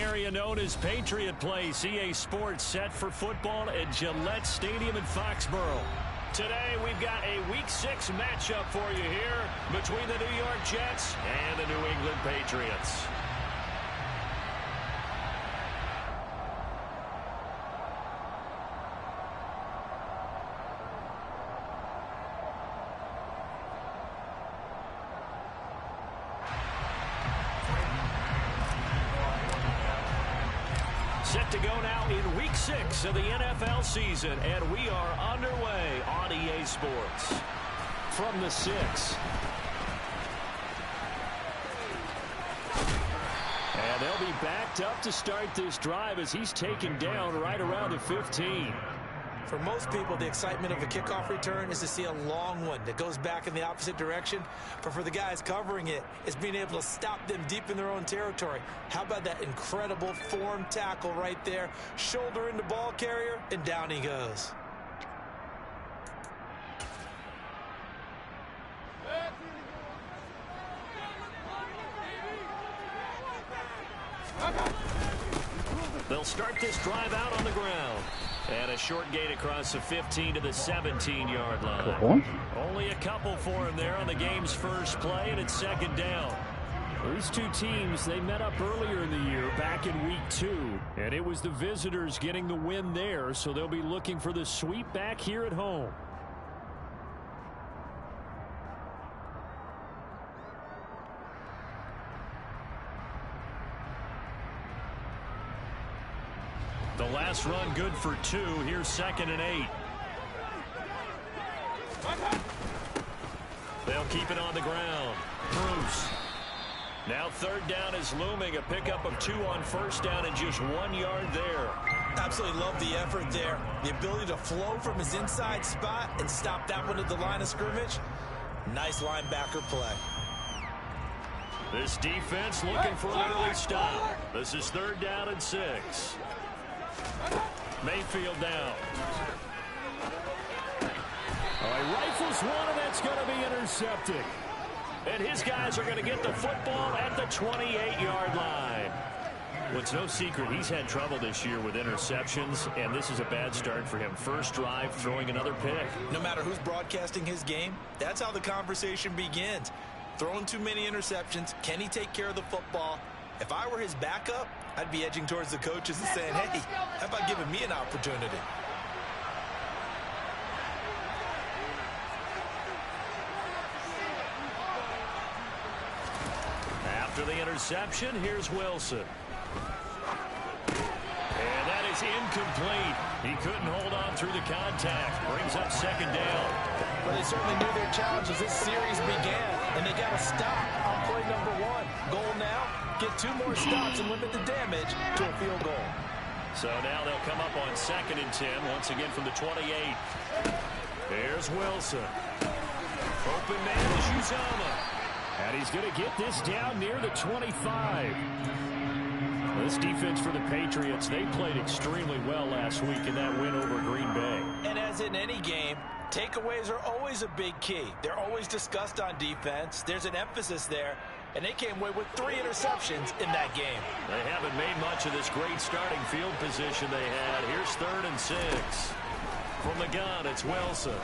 area known as Patriot Place, EA Sports, set for football at Gillette Stadium in Foxborough. Today, we've got a Week 6 matchup for you here between the New York Jets and the New England Patriots. Set to go now in Week 6 of the NFL season, and we are underway on EA Sports. From the 6. And they'll be backed up to start this drive as he's taken down right around the 15. For most people, the excitement of a kickoff return is to see a long one that goes back in the opposite direction. But for the guys covering it, it's being able to stop them deep in their own territory. How about that incredible form tackle right there? Shoulder in the ball carrier, and down he goes. They'll start this drive out on the ground. And a short gain across the 15 to the 17-yard line. Only a couple for him there on the game's first play, and it's second down. These two teams, they met up earlier in the year back in Week 2, and it was the visitors getting the win there, so they'll be looking for the sweep back here at home. The last run good for 2. Here's 2nd and 8. They'll keep it on the ground. Bruce. Now 3rd down is looming. A pickup of 2 on 1st down and just 1 yard there. Absolutely love the effort there. The ability to flow from his inside spot and stop that one at the line of scrimmage. Nice linebacker play. This defense looking for an early stop. This is 3rd down and 6. Mayfield down. He rifles one, and that's going to be intercepted. And his guys are going to get the football at the 28-yard line. Well, it's no secret he's had trouble this year with interceptions, and this is a bad start for him. First drive, throwing another pick. No matter who's broadcasting his game, that's how the conversation begins. Throwing too many interceptions, can he take care of the football? If I were his backup, I'd be edging towards the coaches and saying, hey, how about giving me an opportunity? After the interception, here's Wilson. And that is incomplete. He couldn't hold on through the contact. Brings up 2nd down. Well, they certainly knew their challenge as this series began, and they got to stop on play number 1. Goal now, get 2 more stops and limit the damage to a field goal. So now they'll come up on 2nd and 10, once again from the 28. Here's Wilson. Open man is Uzomah. And he's going to get this down near the 25. This defense for the Patriots, they played extremely well last week in that win over Green Bay. And as in any game, takeaways are always a big key. They're always discussed on defense. There's an emphasis there. And they came away with 3 interceptions in that game. They haven't made much of this great starting field position they had. Here's 3rd and 6. From the gun, it's Wilson.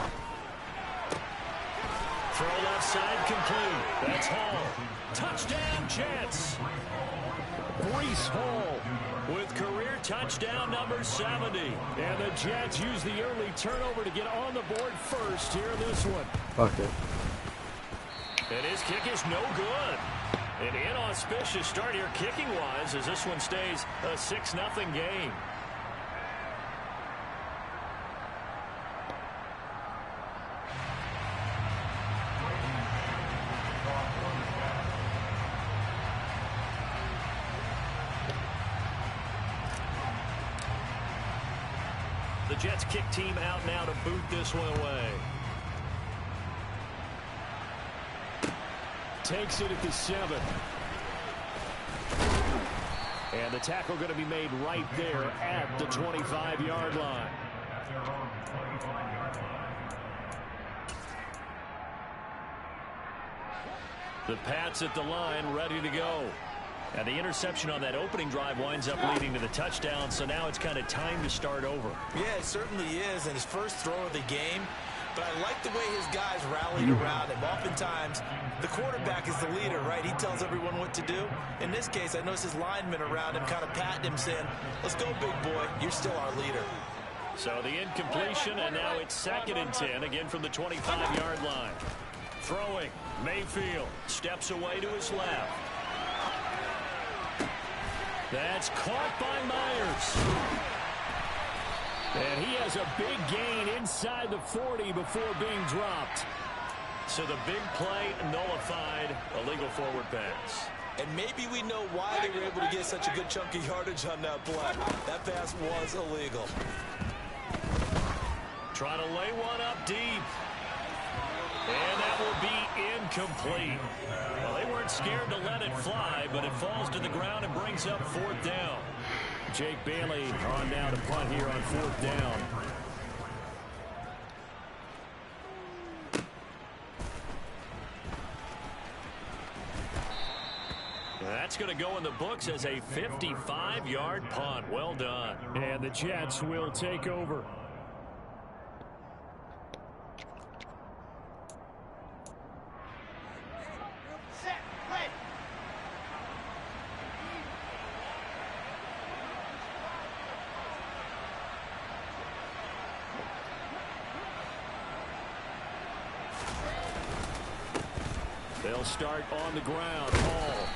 Throw left side complete. That's Hall. Touchdown, Jets. Breece Hall with career touchdown number 70. And the Jets use the early turnover to get on the board first here in this one. Okay. And his kick is no good. An inauspicious start here kicking-wise as this one stays a 6-0 game. The Jets kick team out now to boot this one away. Takes it at the 7. And the tackle going to be made right there at the 25-yard line. The Pats at the line, ready to go. And the interception on that opening drive winds up leading to the touchdown, so now it's kind of time to start over. Yeah, it certainly is, and his first throw of the game. But I like the way his guys rallied around him. Oftentimes, the quarterback is the leader, right? He tells everyone what to do. In this case, I noticed his linemen around him kind of patting him, saying, let's go, big boy. You're still our leader. So the incompletion, and now it's 2nd and 10, again from the 25-yard line. Throwing, Mayfield steps away to his left. That's caught by Myers. And he has a big gain inside the 40 before being dropped. So the big play nullified, a legal forward pass. And maybe we know why they were able to get such a good chunk of yardage on that play. That pass was illegal. Trying to lay one up deep. And that will be incomplete. Well, they weren't scared to let it fly, but it falls to the ground and brings up 4th down. Jake Bailey on now to punt here on 4th down. That's going to go in the books as a 55-yard punt. Well done. And the Jets will take over. They'll start on the ground. Hall.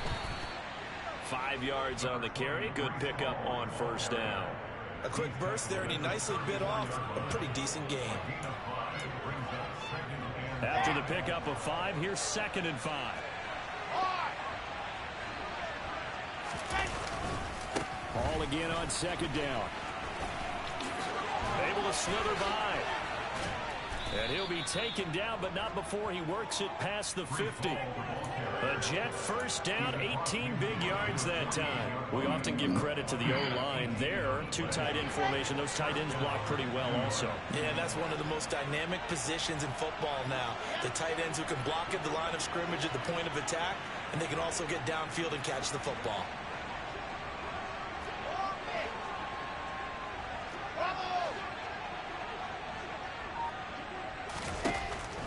5 yards on the carry. Good pickup on 1st down. A quick burst there, and he nicely bit off a pretty decent gain. After the pickup of 5, here's 2nd and 5. Hall again on 2nd down. Able to slither by. And he'll be taken down, but not before he works it past the 50. A Jet 1st down, 18 big yards that time. We often give credit to the O-line there. 2 tight end formation. Those tight ends block pretty well also. Yeah, that's one of the most dynamic positions in football now. The tight ends who can block at the line of scrimmage at the point of attack, and they can also get downfield and catch the football.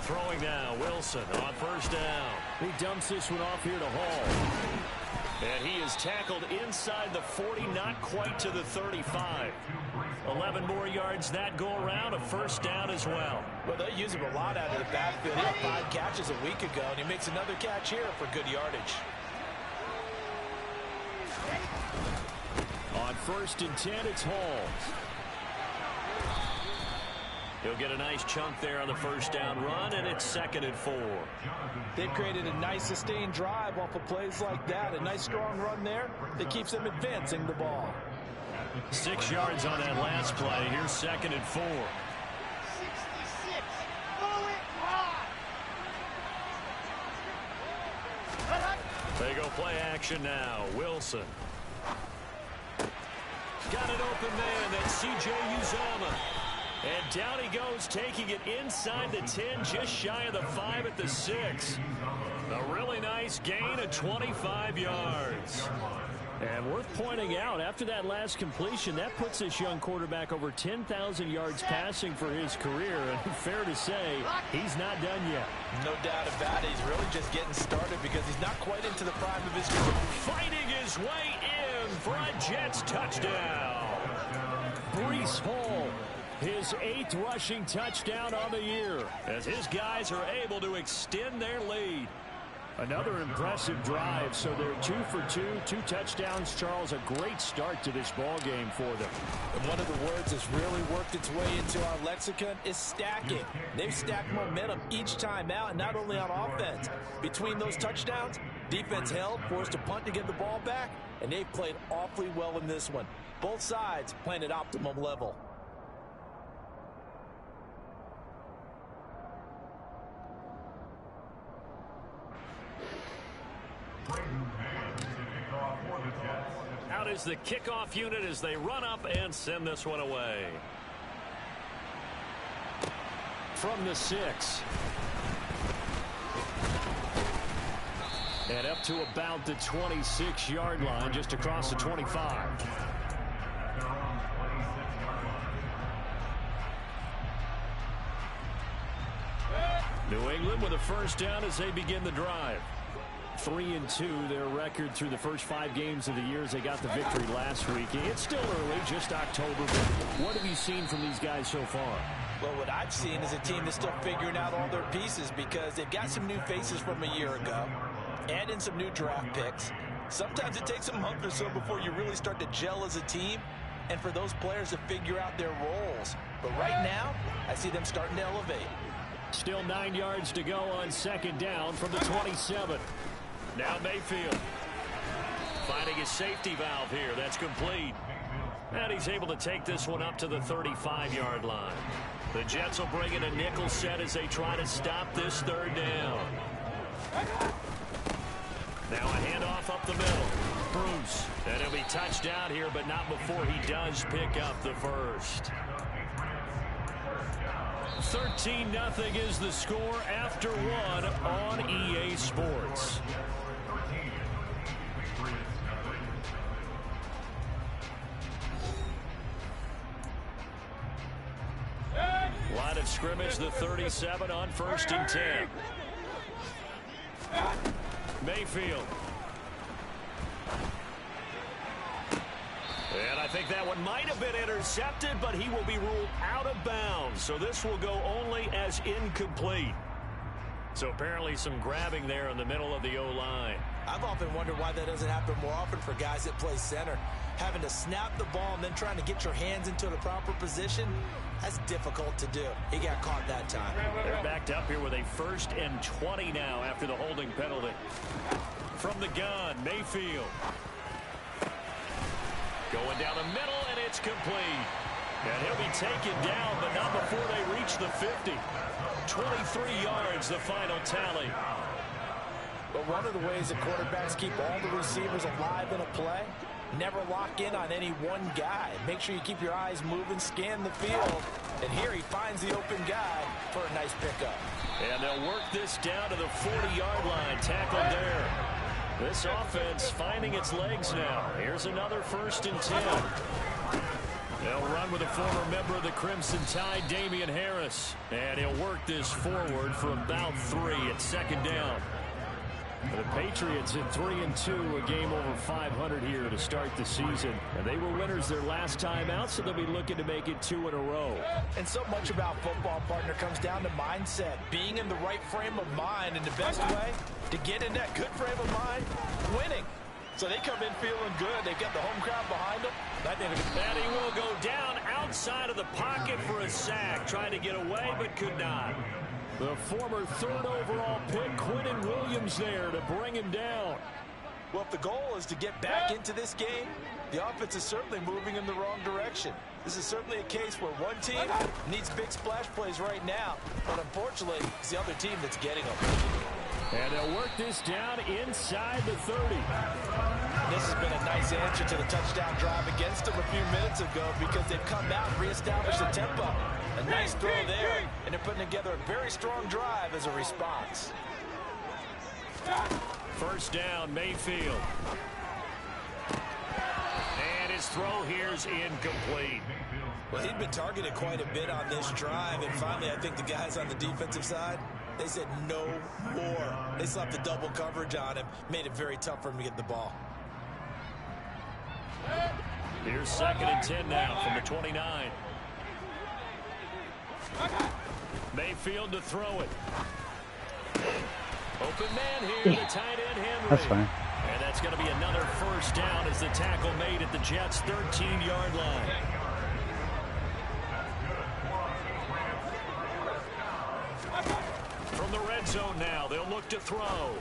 Throwing now, Wilson on 1st down. He dumps this one off here to Hall. And he is tackled inside the 40, not quite to the 35. 11 more yards that go around, a 1st down as well. Well, they use him a lot out of the backfield. He had 5 catches a week ago, and he makes another catch here for good yardage. On 1st and 10, it's Hall. He'll get a nice chunk there on the 1st down run, and it's 2nd and 4. They've created a nice sustained drive off of plays like that. A nice strong run there that keeps them advancing the ball. 6 yards on that last play. Here's 2nd and 4. 66. Bullet hot. They go play action now. Wilson. Got an open man. That's C.J. Uzomah. And down he goes, taking it inside the 10, just shy of the 5 at the 6. A really nice gain of 25 yards. And worth pointing out, after that last completion, that puts this young quarterback over 10,000 yards passing for his career. And fair to say, he's not done yet. No doubt about it. He's really just getting started because he's not quite into the prime of his career. Fighting his way in for a Jets touchdown. Breece Hall, his 8th rushing touchdown on the year, as his guys are able to extend their lead. Another impressive drive, so they're 2 for 2, 2 touchdowns. Charles, a great start to this ball game for them. And one of the words that's really worked its way into our lexicon is stacking. They've stacked momentum each time out, and not only on offense. Between those touchdowns, defense held, forced a punt to get the ball back, and they've played awfully well in this one. Both sides playing at optimum level. Out is the kickoff unit as they run up and send this one away. From the 6. And up to about the 26-yard line, just across the 25. New England with a first down as they begin the drive. 3-2, their record through the first 5 games of the year as they got the victory last week. It's still early, just October, but what have you seen from these guys so far? Well, what I've seen is a team that's still figuring out all their pieces because they've got some new faces from a year ago, add in some new draft picks. Sometimes it takes a month or so before you really start to gel as a team and for those players to figure out their roles. But right now, I see them starting to elevate. Still 9 yards to go on second down from the 27. Now Mayfield finding his safety valve here. That's complete. And he's able to take this one up to the 35-yard line. The Jets will bring in a nickel set as they try to stop this third down. Now a handoff up the middle. Bruce. And he'll be touchdown here, but not before he does pick up the first. 13-0 is the score after one on EA Sports. Line of scrimmage, the 37 on 1st and 10. Mayfield. And I think that one might have been intercepted, but he will be ruled out of bounds. So this will go only as incomplete. So apparently some grabbing there in the middle of the O-line. I've often wondered why that doesn't happen more often for guys that play center. Having to snap the ball and then trying to get your hands into the proper position, that's difficult to do. He got caught that time. They're backed up here with a 1st and 20 now after the holding penalty. From the gun, Mayfield. Going down the middle, and it's complete. And he'll be taken down, but not before they reach the 50. 23 yards, the final tally. But one of the ways that quarterbacks keep all the receivers alive in a play, never lock in on any one guy. Make sure you keep your eyes moving, scan the field. And here he finds the open guy for a nice pickup. And they'll work this down to the 40-yard line, tackled there. This offense finding its legs now. Here's another 1st and 10. They'll run with a former member of the Crimson Tide, Damian Harris. And he'll work this forward for about 3 at 2nd down. The Patriots at 3-2, a game over 500 here to start the season. And they were winners their last time out, so they'll be looking to make it 2 in a row. And so much about football, partner, comes down to mindset. Being in the right frame of mind, and the best way to get in that good frame of mind, winning. So they come in feeling good. They've got the home crowd behind them. And he will go down outside of the pocket for a sack. Trying to get away, but could not. The former 3rd overall pick, Quinton Williams, there to bring him down. Well, if the goal is to get back into this game, the offense is certainly moving in the wrong direction. This is certainly a case where one team needs big splash plays right now, but unfortunately, it's the other team that's getting them. And they'll work this down inside the 30. This has been a nice answer to the touchdown drive against them a few minutes ago because they've come out and reestablished the tempo. A nice throw there, and they're putting together a very strong drive as a response. 1st down, Mayfield. And his throw here's incomplete. Well, he'd been targeted quite a bit on this drive, and finally I think the guys on the defensive side, they said no more. They slapped the double coverage on him, made it very tough for him to get the ball. Here's 2nd and 10 now from the 29. Mayfield to throw it. Open man here, the tight end Henry. That's fine. And that's going to be another 1st down as the tackle made at the Jets' 13-yard line. From the red zone now, they'll look to throw.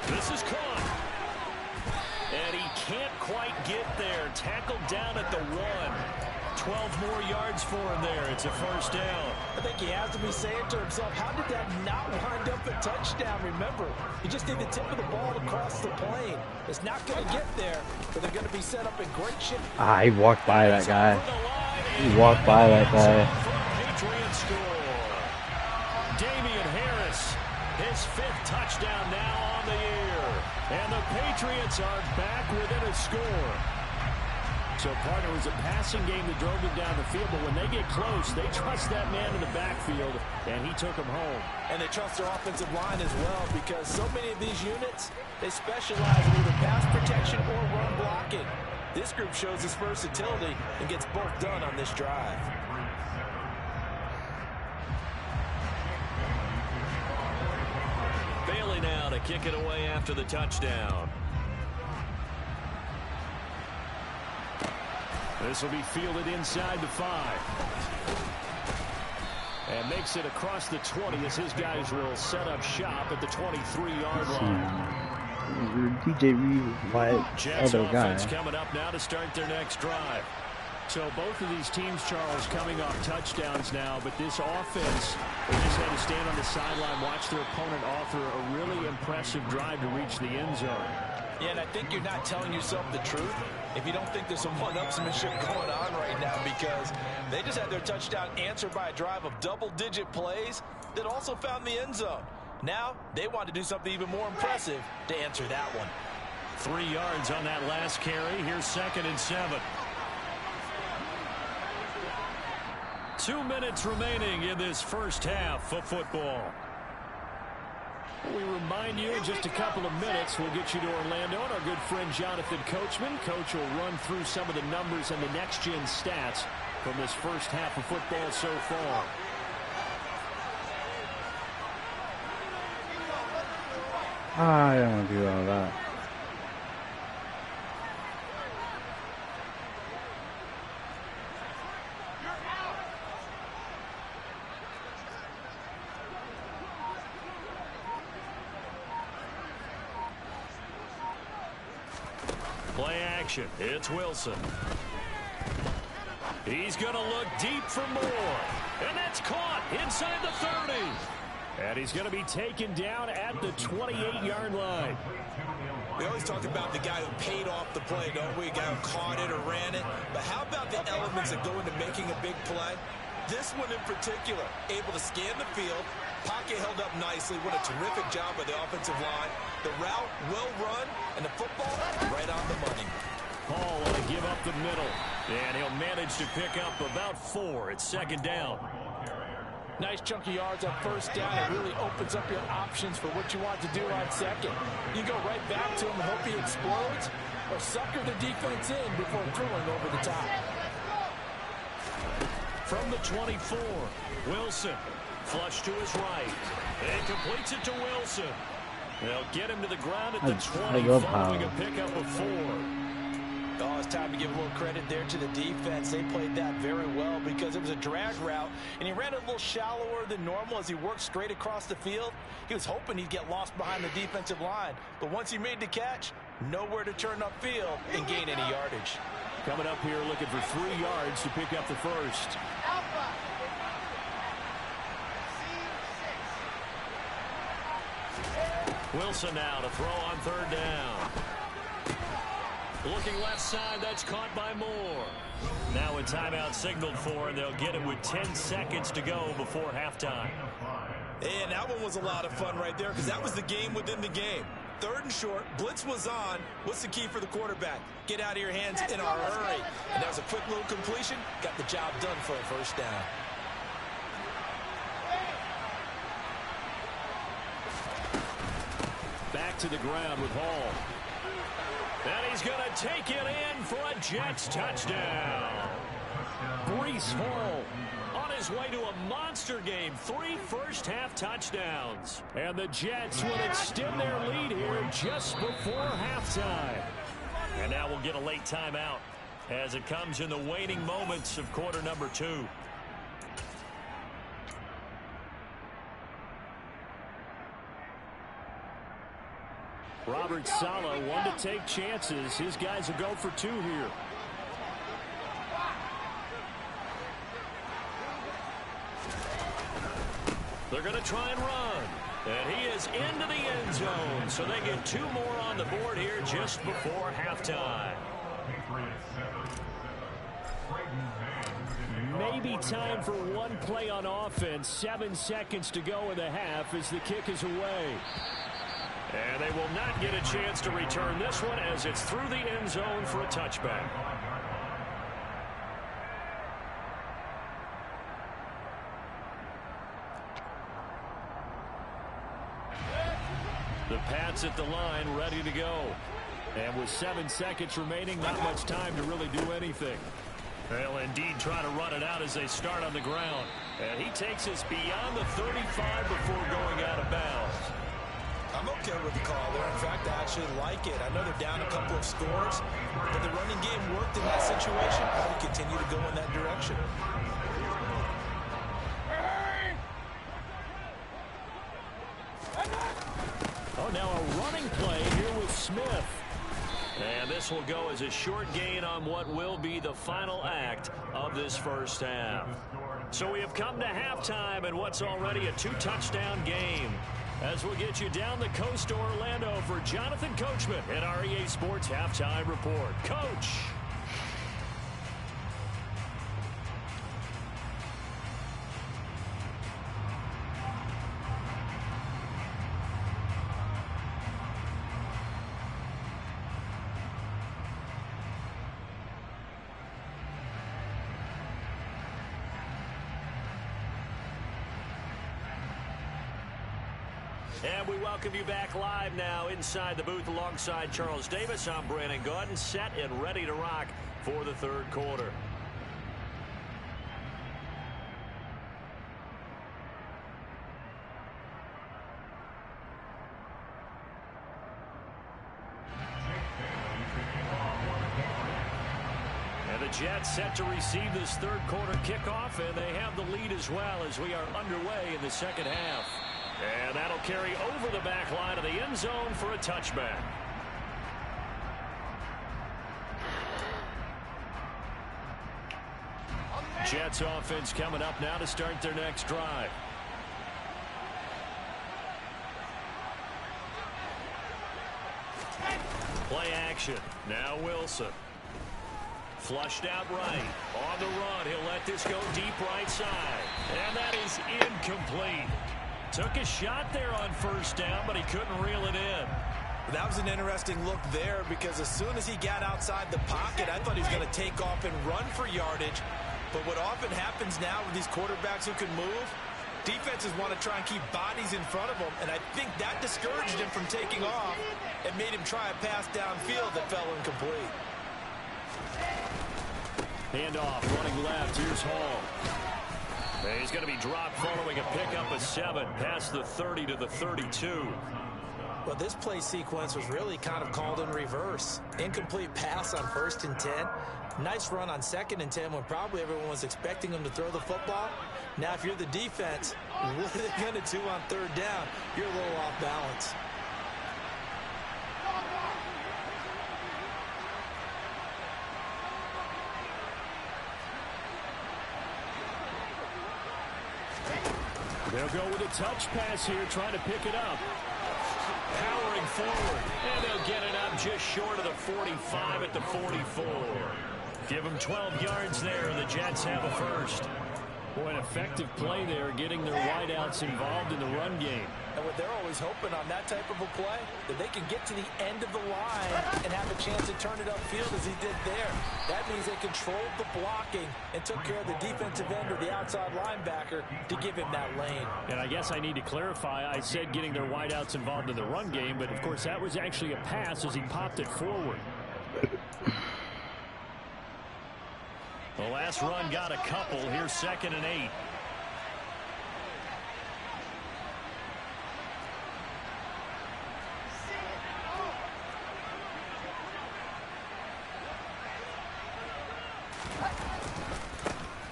This is caught. And he can't quite get there. Tackled down at the 1. 12 more yards for him there. It's a 1st down. I think he has to be saying to himself, how did that not wind up a touchdown? Remember, you just need the tip of the ball across the plane. It's not going to get there, but they're going to be set up in great shape. He walked by that guy. He walked by that guy. Patriots score. Damian Harris, his 5th touchdown now on the And the Patriots are back within a score. So, partner, it was a passing game that drove them down the field, but when they get close, they trust that man in the backfield, and he took them home. And they trust their offensive line as well, because so many of these units, they specialize in either pass protection or run blocking. This group shows its versatility and gets both done on this drive. Bailey now to kick it away after the touchdown. This will be fielded inside the 5. And makes it across the 20 as his guys will set up shop at the 23-yard line. DJ Reed, Jets other guy. offense coming up now to start their next drive. So both of these teams, Charles, coming off touchdowns now, but this offense, they just had to stand on the sideline, watch their opponent author a really impressive drive to reach the end zone. Yeah, and I think you're not telling yourself the truth if you don't think there's some one-upsmanship going on right now, because they just had their touchdown answered by a drive of double-digit plays that also found the end zone. Now, they want to do something even more impressive to answer that one. 3 yards on that last carry. Here's 2nd and 7. 2 minutes remaining in this first half of football. We remind you in just a couple of minutes we'll get you to Orlando and our good friend Jonathan Coachman. Coach will run through some of the numbers and the next-gen stats from this first half of football so far. I don't want to do all that. Play action. It's Wilson. He's going to look deep for more. And that's caught inside the 30. And he's going to be taken down at the 28-yard line. We always talk about the guy who paid off the play, don't we? A guy who caught it or ran it. But how about the elements that go into making a big play? This one in particular, able to scan the field. Pocket held up nicely. What a terrific job by the offensive line. The route well run, and the football right on the money. Paul will give up the middle, and he'll manage to pick up about 4. It's 2nd down. Nice chunky yards on 1st down. It really opens up your options for what you want to do on 2nd. You go right back to him and hope he explodes, or sucker the defense in before throwing over the top. From the 24, Wilson. Flush to his right. And completes it to Wilson. They'll get him to the ground at the 20 following a pickup of 4. Oh, it's time to give a little credit there to the defense. They played that very well because it was a drag route, and he ran a little shallower than normal as he worked straight across the field. He was hoping he'd get lost behind the defensive line, but once he made the catch, nowhere to turn upfield and gain any yardage. Coming up here looking for 3 yards to pick up the first. Wilson now to throw on 3rd down. Looking left side, that's caught by Moore. Now a timeout signaled for, and they'll get it with 10 seconds to go before halftime. And that one was a lot of fun right there because that was the game within the game. 3rd and short, blitz was on. What's the key for the quarterback? Get out of your hands in a hurry. And that was a quick little completion. Got the job done for a 1st down. Back to the ground with Hall. And he's going to take it in for a Jets touchdown. Breece Hall on his way to a monster game. 3 first-half touchdowns. And the Jets will extend their lead here just before halftime. And now we'll get a late timeout as it comes in the waning moments of quarter number 2. Robert Saleh, one to take chances. His guys will go for 2 here. They're going to try and run. And he is into the end zone. So they get 2 more on the board here just before halftime. Maybe time for one play on offense. 7 seconds to go in the half as the kick is away. And they will not get a chance to return this one as it's through the end zone for a touchback. The Pats at the line ready to go. And with 7 seconds remaining, not much time to really do anything. They'll indeed try to run it out as they start on the ground. And he takes us beyond the 35 before going out of bounds. I'm okay with the call there. In fact, I actually like it. I know they're down a couple of scores, but the running game worked in that situation. I would continue to go in that direction. Oh, now a running play here with Smith. And this will go as a short gain on what will be the final act of this first half. So we have come to halftime in what's already a 2-touchdown game. As we'll get you down the coast to Orlando for Jonathan Coachman at our EA Sports Halftime Report. Coach. And we welcome you back live now inside the booth alongside Charles Davis. I'm Brandon Gaudin, set and ready to rock for the third quarter. And the Jets set to receive this third quarter kickoff, and they have the lead as well as we are underway in the second half. And that'll carry over the back line of the end zone for a touchback. Jets offense coming up now to start their next drive. Play action. Now Wilson. Flushed out right. On the run. He'll let this go deep right side. And that is incomplete. Took a shot there on first down, but he couldn't reel it in. That was an interesting look there because as soon as he got outside the pocket, I thought he was going to take off and run for yardage. But what often happens now with these quarterbacks who can move, defenses want to try and keep bodies in front of them, and I think that discouraged him from taking off and made him try a pass downfield that fell incomplete. Handoff, running left. Here's Hall. He's going to be dropped following a pickup of 7 past the 30 to the 32. Well, this play sequence was really kind of called in reverse. Incomplete pass on 1st and 10. Nice run on 2nd and 10 when probably everyone was expecting him to throw the football. Now, if you're the defense, what are they going to do on 3rd down? You're a little off balance. They'll go with a touch pass here, trying to pick it up. Powering forward, and they'll get it up just short of the 45 at the 44. Give them 12 yards there, and the Jets have a first. Boy, an effective play there, getting their wideouts involved in the run game. And what they're always hoping on that type of a play, that they can get to the end of the line and have a chance to turn it upfield as he did there. That means they controlled the blocking and took care of the defensive end or the outside linebacker to give him that lane. And I guess I need to clarify, I said getting their wideouts involved in the run game, but of course that was actually a pass as he popped it forward. The last run got a couple. Here's 2nd and 8.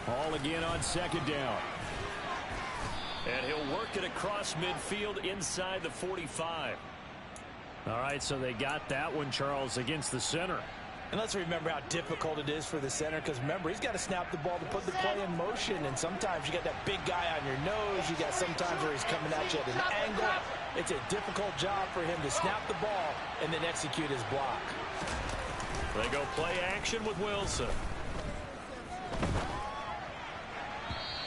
All again on 2nd down. And he'll work it across midfield inside the 45. All right, so they got that one, Charles, against the center. And let's remember how difficult it is for the center, because remember, he's got to snap the ball to put the play in motion, and sometimes you got that big guy on your nose. You got sometimes where he's coming at you at an angle. It's a difficult job for him to snap the ball and then execute his block. They go play action with Wilson.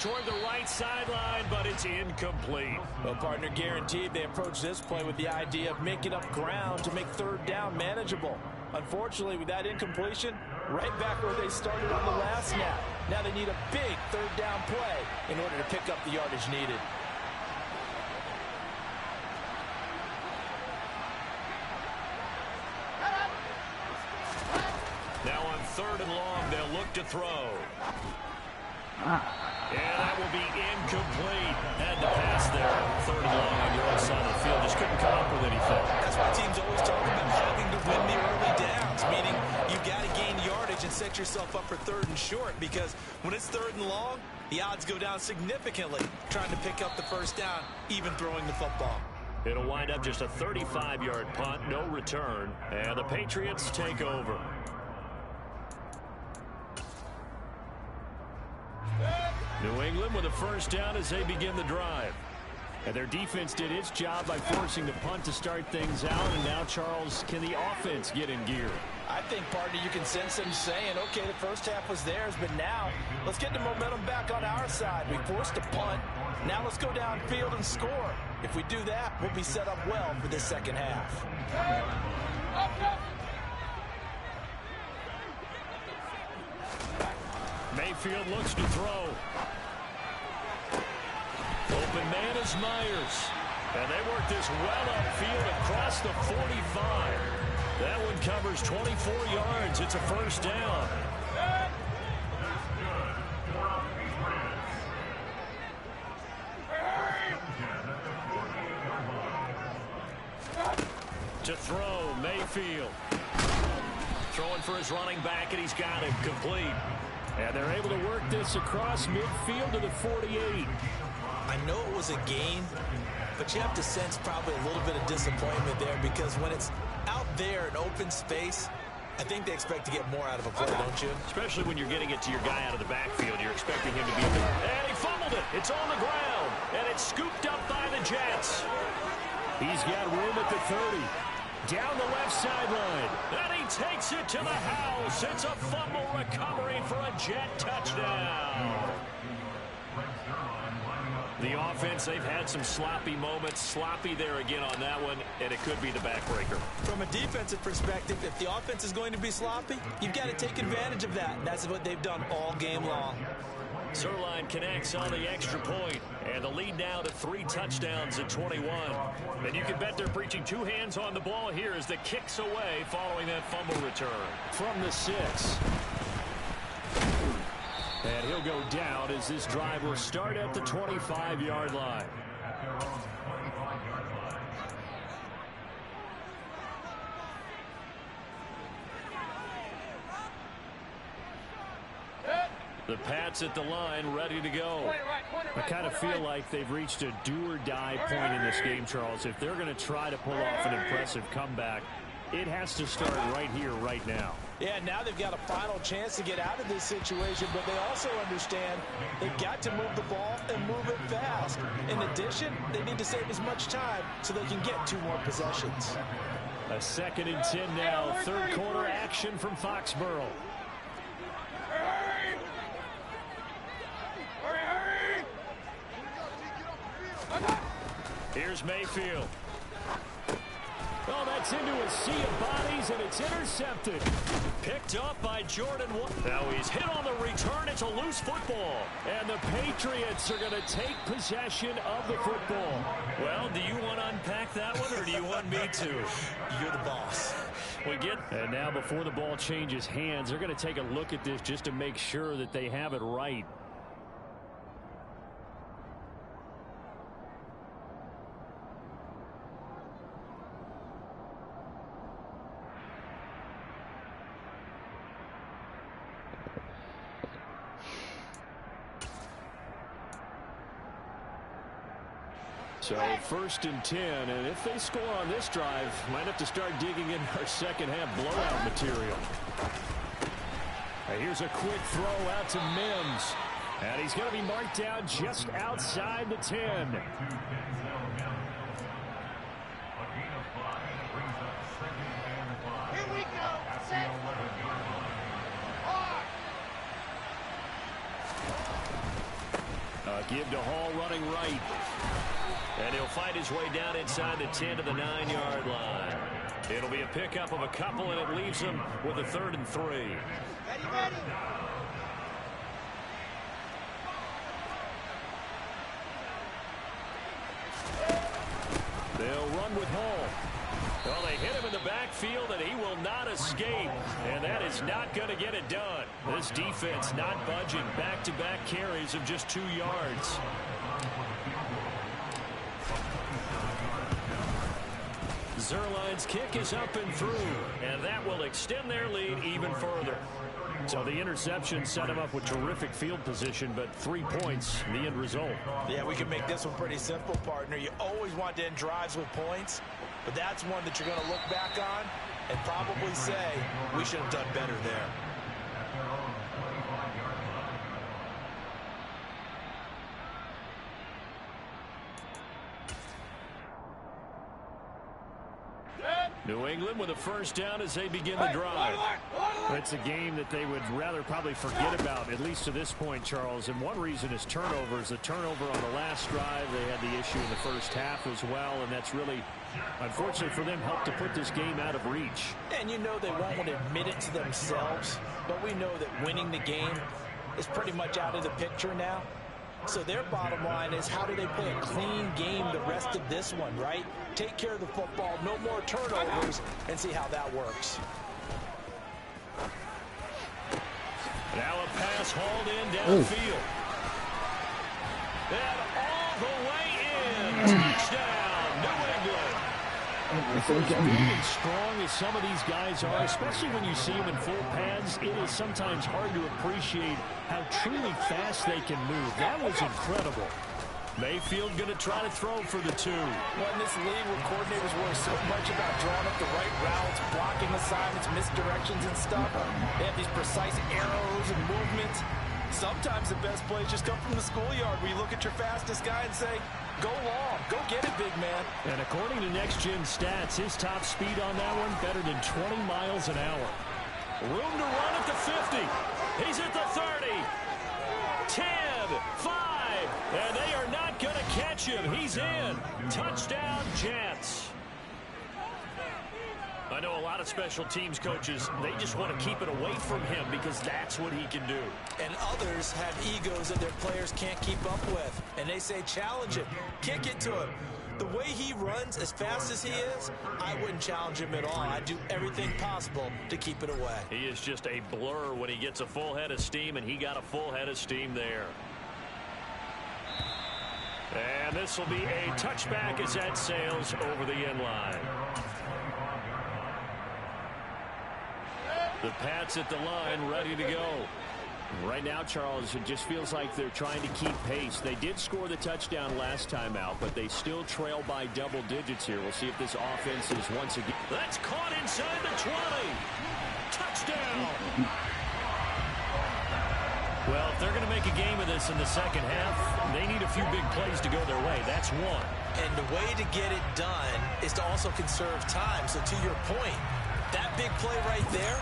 toward the right sideline, but it's incomplete. Well, partner, guaranteed they approach this play with the idea of making up ground to make third down manageable. Unfortunately, with that incompletion, right back where they started on the last snap. Now they need a big third down play in order to pick up the yardage needed. Now on 3rd and long, they'll look to throw. And that will be incomplete. Had to pass there. 3rd and long on your own side of the field. Just couldn't come up with anything. That's why teams always talk about having to win the early downs, meaning you've got to gain yardage and set yourself up for 3rd and short, because when it's 3rd and long, the odds go down significantly trying to pick up the first down, even throwing the football. It'll wind up just a 35-yard punt, no return, and the Patriots take over. New England with a first down as they begin the drive. And their defense did its job by forcing the punt to start things out. And now, Charles, can the offense get in gear? I think, partner, you can sense them saying, okay, the first half was theirs, but now let's get the momentum back on our side. We forced a punt. Now let's go downfield and score. If we do that, we'll be set up well for this second half. Mayfield looks to throw. Open man is Myers. And they work this well upfield across the 45. That one covers 24 yards. It's a first down. To throw, Mayfield. Throwing for his running back, and he's got it complete. And they're able to work this across midfield to the 48. I know it was a gain, but you have to sense probably a little bit of disappointment there, because when it's out there in open space, I think they expect to get more out of a play, don't you? Especially when you're getting it to your guy out of the backfield. You're expecting him to be there. And he fumbled it. It's on the ground. And it's scooped up by the Jets. He's got room at the 30. Down the left sideline. And he takes it to the house. It's a fumble recovery for a Jet touchdown. The offense, they've had some sloppy moments. Sloppy there again on that one, and it could be the backbreaker. From a defensive perspective, if the offense is going to be sloppy, you've got to take advantage of that. And that's what they've done all game long. Zerline connects on the extra point, and the lead now to 3 touchdowns at 21. And you can bet they're preaching 2 hands on the ball here as the kick's away following that fumble return. From the 6. And he'll go down as this drive will start at the 25-yard line. The Pats at the line, ready to go. I kind of feel like they've reached a do-or-die point in this game, Charles. If they're going to try to pull off an impressive comeback, it has to start right here, right now. Yeah, now they've got a final chance to get out of this situation, but they also understand they've got to move the ball and move it fast. In addition, they need to save as much time so they can get 2 more possessions. A 2nd and 10 now. 3rd quarter action from Foxborough. Here's Mayfield. Oh, that's into a sea of bodies, and it's intercepted. Picked up by Jordan. Now he's hit on the return. It's a loose football. And the Patriots are going to take possession of the football. Well, do you want to unpack that one, or do you want me to? You're the boss. And now before the ball changes hands, they're going to take a look at this just to make sure that they have it right. So 1st and 10, and if they score on this drive, might have to start digging in our second half blowout material. Here's a quick throw out to Mims, and he's going to be marked down just outside the 10. Here we go. Set. Hard. Give to Hall running right. And he'll fight his way down inside the 10 to the 9-yard line. It'll be a pickup of a couple, and it leaves them with a 3rd and 3. Ready, ready. They'll run with Hall. Well, they hit him in the backfield, and he will not escape. And that is not going to get it done. This defense not budging. Back-to-back carries of just 2 yards. Zerline's kick is up and through, and that will extend their lead even further. So the interception set him up with terrific field position, but 3 points, the end result. Yeah, we can make this one pretty simple, partner. You always want to end drives with points, but that's one that you're going to look back on and probably say, we should have done better there. New England with a first down as they begin the drive. It's a game that they would rather probably forget about, at least to this point, Charles. And one reason is turnovers. The turnover on the last drive, they had the issue in the first half as well, and that's really, unfortunately for them, helped to put this game out of reach. And you know they won't want to admit it to themselves, but we know that winning the game is pretty much out of the picture now. So their bottom line is, how do they play a clean game the rest of this one, right? Take care of the football, no more turnovers, and see how that works. Now a pass hauled in downfield. And all the way in. Touchdown, New England. As strong as some of these guys are, especially when you see them in full pads, it is sometimes hard to appreciate how truly fast they can move. That was incredible. Mayfield going to try to throw for the 2. Well, in this league where coordinators worry so much about drawing up the right routes, blocking assignments, misdirections and stuff, they have these precise arrows and movements. Sometimes the best plays just come from the schoolyard where you look at your fastest guy and say, go long, go get it, big man. And according to Next Gen Stats, his top speed on that one better than 20 miles an hour. Room to run at the 50. He's at the 30. 10, 5, and they are not going to catch him. He's in. Touchdown, Jets. I know a lot of special teams coaches, they just want to keep it away from him because that's what he can do. And others have egos that their players can't keep up with. And they say, challenge him, kick it to him. The way he runs, as fast as he is, I wouldn't challenge him at all. I'd do everything possible to keep it away. He is just a blur when he gets a full head of steam, and he got a full head of steam there. And this will be a touchback as that sails over the end line. The Pats at the line, ready to go. Right now, Charles, it just feels like they're trying to keep pace. They did score the touchdown last time out, but they still trail by double digits here. We'll see if this offense is once again. That's caught inside the 20. Touchdown. Well, if they're going to make a game of this in the second half, they need a few big plays to go their way. That's one. And the way to get it done is to also conserve time. So to your point, that big play right there,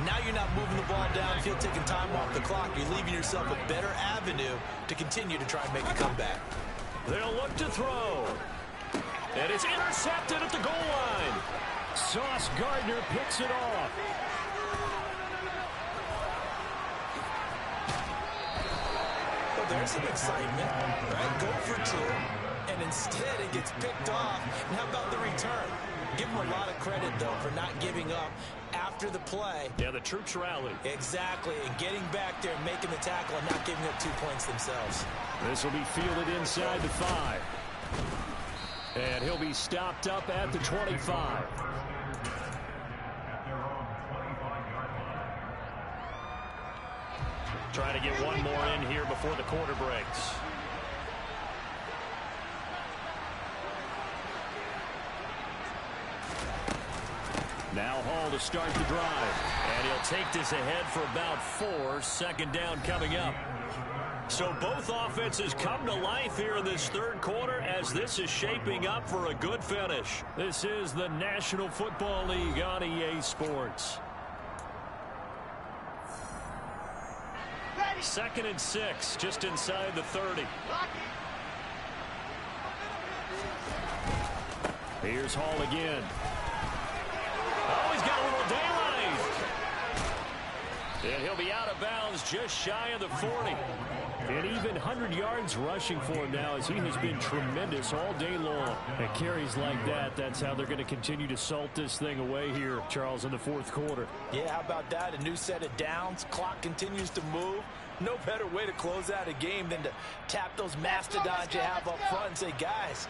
now you're not moving the ball downfield, taking time off the clock. You're leaving yourself a better avenue to continue to try and make a comeback. They'll look to throw. And it's intercepted at the goal line. Sauce Gardner picks it off. Well, there's some excitement, right? Go for 2. And instead it gets picked off. And how about the return? Give them a lot of credit, though, for not giving up after the play. Yeah, the troops rallied. Exactly, and getting back there, making the tackle, and not giving up 2 points themselves. This will be fielded inside the 5. And he'll be stopped up at the 25. Try to get one more in here before the quarter breaks. Now Hall to start the drive. And he'll take this ahead for about 4. Second down coming up. So both offenses come to life here in this third quarter as this is shaping up for a good finish. This is the National Football League on EA Sports. Ready, 2nd and 6, just inside the 30. Here's Hall again. Oh, he's got a little daylight. And he'll be out of bounds just shy of the 40. And even 100 yards rushing for him now, as he has been tremendous all day long. And carries like that, that's how they're going to continue to salt this thing away here, Charles, in the 4th quarter. Yeah, how about that? A new set of downs. Clock continues to move. No better way to close out a game than to tap those mastodons you have up front and say, guys,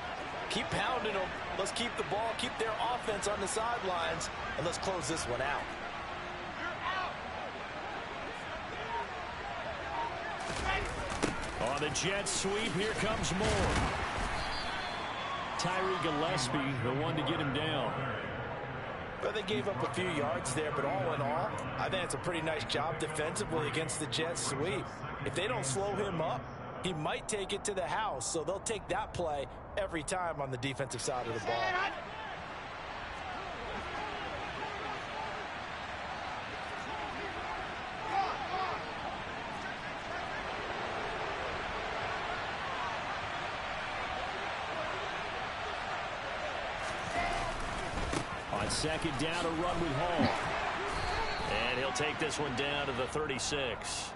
keep pounding them. Let's keep the ball, keep their offense on the sidelines, and let's close this one out. On the jet sweep, here comes more. Tyree Gillespie, the one to get him down. Well, they gave up a few yards there, but all in all, I think it's a pretty nice job defensively against the jet sweep. If they don't slow him up, he might take it to the house, so they'll take that play every time on the defensive side of the ball. On 2nd down, a run with Hall. And he'll take this one down to the 36.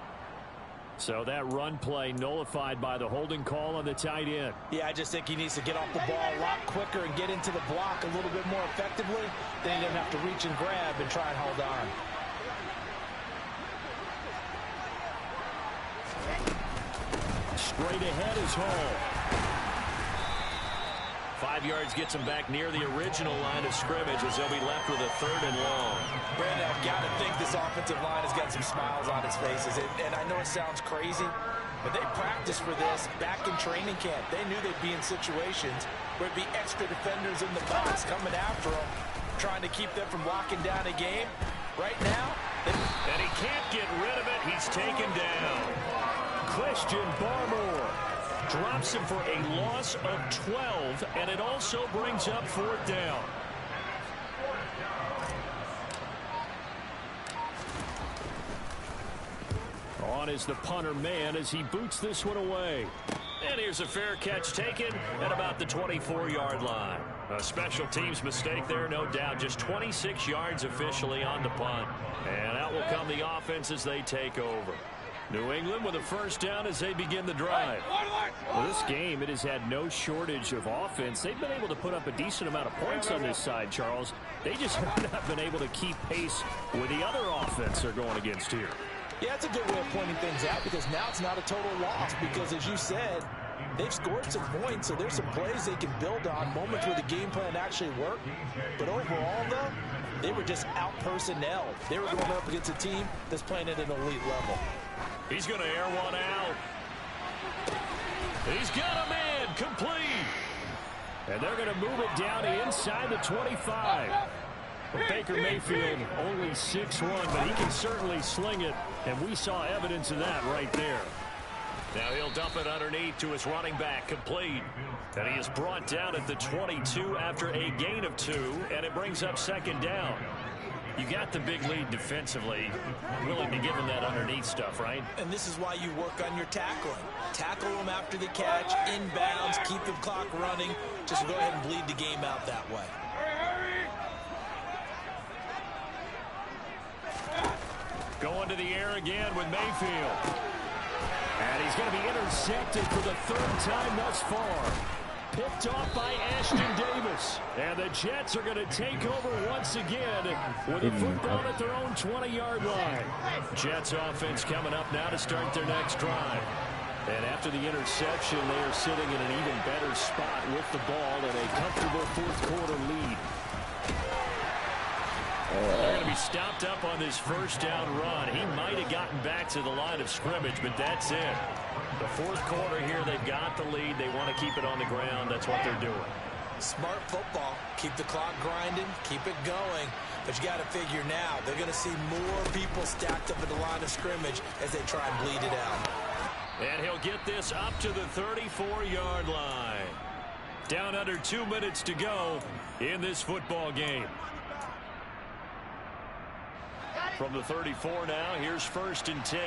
So that run play nullified by the holding call on the tight end. Yeah, I just think he needs to get off the ball a lot quicker and get into the block a little bit more effectively. Then he doesn't have to reach and grab and try and hold on. Straight ahead is Hall. 5 yards gets him back near the original line of scrimmage as they'll be left with a 3rd and long. Brandon, I've got to think this offensive line has got some smiles on its faces. And I know it sounds crazy, but they practiced for this back in training camp. They knew they'd be in situations where it'd be extra defenders in the box coming after them, trying to keep them from locking down a game. Right now, and he can't get rid of it. He's taken down. Christian Barmore drops him for a loss of 12, and it also brings up 4th down. On is the punter man as he boots this one away. And here's a fair catch taken at about the 24-yard line. A special teams mistake there, no doubt. Just 26 yards officially on the punt. And out will come the offense as they take over. New England with a 1st down as they begin the drive. Well, this game, it has had no shortage of offense. They've been able to put up a decent amount of points on this side, Charles. They just have not been able to keep pace with the other offense they're going against here. Yeah, it's a good way of pointing things out because now it's not a total loss because, as you said, they've scored some points, so there's some plays they can build on, moments where the game plan actually worked. But overall, though, they were just out-personnelled. They were going up against a team that's playing at an elite level. He's going to air one out. He's got a man complete. And they're going to move it down to inside the 25. Well, Baker Mayfield only 6'1", but he can certainly sling it. And we saw evidence of that right there. Now he'll dump it underneath to his running back, complete. And he is brought down at the 22 after a gain of 2. And it brings up 2nd down. You got the big lead defensively, willing to give him that underneath stuff, right? And this is why you work on your tackling. Tackle them after the catch, inbounds, keep the clock running. Just go ahead and bleed the game out that way. Going to the air again with Mayfield. And he's going to be intercepted for the 3rd time thus far. Picked off by Ashton Davis. And the Jets are going to take over once again with the football at their own 20-yard line. Jets offense coming up now to start their next drive. And after the interception, they are sitting in an even better spot with the ball and a comfortable 4th quarter lead. They're going to be stopped up on this 1st down run. He might have gotten back to the line of scrimmage, but that's it. The 4th quarter here, they've got the lead. They want to keep it on the ground. That's what they're doing. Smart football. Keep the clock grinding. Keep it going. But you got to figure now, they're going to see more people stacked up at the line of scrimmage as they try and bleed it out. And he'll get this up to the 34-yard line. Down under 2 minutes to go in this football game. From the 34 now, here's 1st and 10.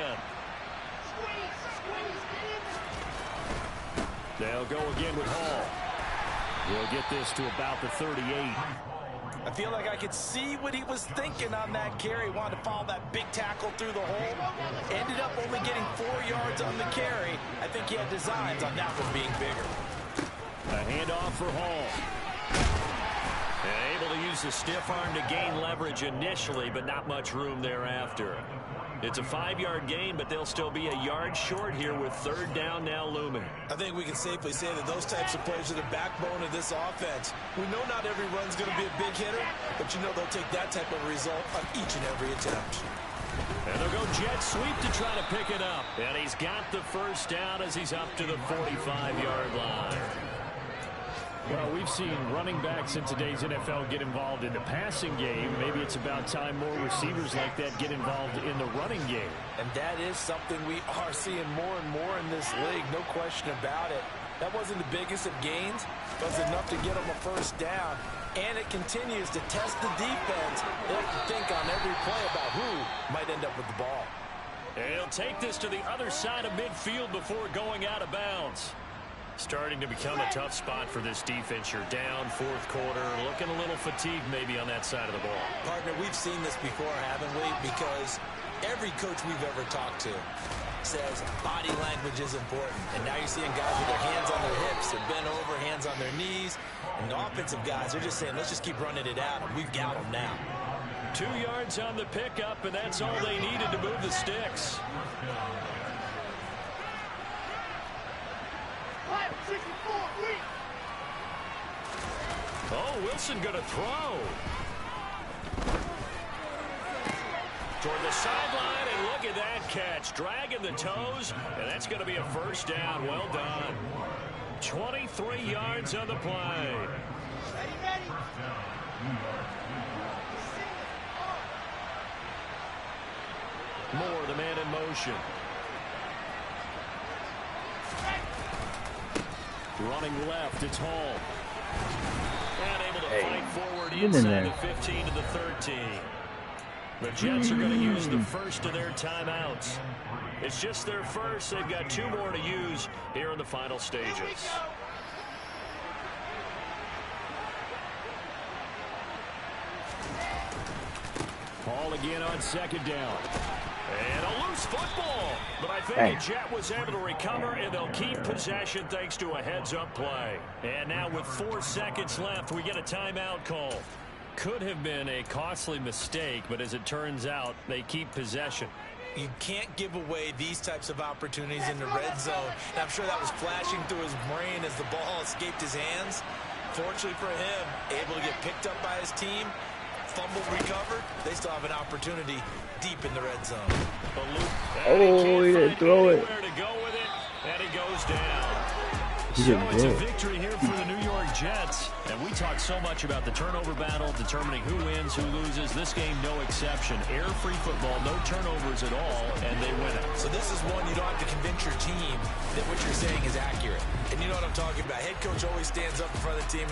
They'll go again with Hall. He'll get this to about the 38. I feel like I could see what he was thinking on that carry. Wanted to follow that big tackle through the hole. Ended up only getting 4 yards on the carry. I think he had designs on that one being bigger. A handoff for Hall. And able to use the stiff arm to gain leverage initially, but not much room thereafter. It's a 5-yard gain, but they'll still be a yard short here with 3rd down now looming. I think we can safely say that those types of plays are the backbone of this offense. We know not every run's going to be a big hitter, but you know they'll take that type of result on each and every attempt. And they'll go jet sweep to try to pick it up. And he's got the 1st down as he's up to the 45-yard line. Well, we've seen running backs in today's NFL get involved in the passing game. Maybe it's about time more receivers like that get involved in the running game. And that is something we are seeing more and more in this league, no question about it. That wasn't the biggest of gains, but it's enough to get them a 1st down. And it continues to test the defense. They have to think on every play about who might end up with the ball. And he'll take this to the other side of midfield before going out of bounds. Starting to become a tough spot for this defense. You're down 4th quarter, looking a little fatigued maybe on that side of the ball. Partner, we've seen this before, haven't we? Because every coach we've ever talked to says body language is important. And now you're seeing guys with their hands on their hips, they're bent over, hands on their knees. And the offensive guys, they're just saying, let's just keep running it out, and we've got them now. 2 yards on the pickup, and that's all they needed to move the sticks. Oh, Wilson going to throw. Toward the sideline, and look at that catch. Dragging the toes, and that's going to be a 1st down. Well done. 23 yards on the play. Moore, the man in motion. Running left, it's Hall. And able to fight forward inside the 15 to the 13. The Jets are going to use the 1st of their timeouts. It's just their 1st. They've got 2 more to use here in the final stages. Hall again on 2nd down. And a loose football. But I think the Jet was able to recover, and they'll keep possession thanks to a heads-up play. And now with 4 seconds left, we get a timeout call. Could have been a costly mistake, but as it turns out, they keep possession. You can't give away these types of opportunities in the red zone. And I'm sure that was flashing through his brain as the ball escaped his hands. Fortunately for him, able to get picked up by his team. Fumble recovered. They still have an opportunity deep in the red zone. Oh, he didn't throw it. To go with it, and he goes down. So it's a victory here for the New York Jets. And we talk so much about the turnover battle, determining who wins, who loses. This game, no exception. Air-free football, no turnovers at all, and they win it. So this is one you don't have to convince your team that what you're saying is accurate. And you know what I'm talking about. Head coach always stands up in front of the team.